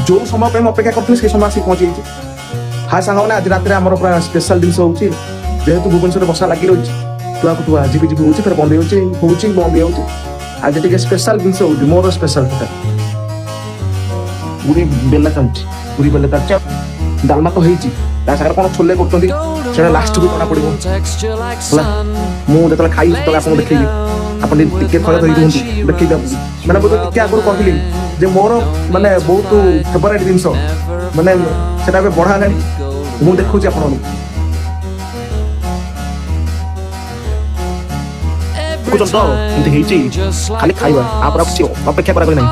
जो समय पे अपेक्षा करते से समय आसिक पहुंची जाइए। हाँ सांग मैंने आज रात आम पूरा स्पेशल जिन हो जेहेतु भुवनेश्वर बसा लगी रही तुआ को तुआ झिपि झिपि होची फिर बंद होची बंद होची आज टे स्पेशल जिन हो मोर स्पेशल पूरी बेला चलती पूरी बेला तर डालमा तो होती सागर कौन छोले कर लास्ट को जना पड़ो मुझे खाई तो आप देखी आप टे थोड़े धरी रुहतु देखी मैंने बोलते टे आगुरी कहली जे मोर माने बहुत फेवरेट जिनस माने सेटा बढ़ा मुझे देखुची आप खाली खाइबा आप किसी अपेक्षा करा ना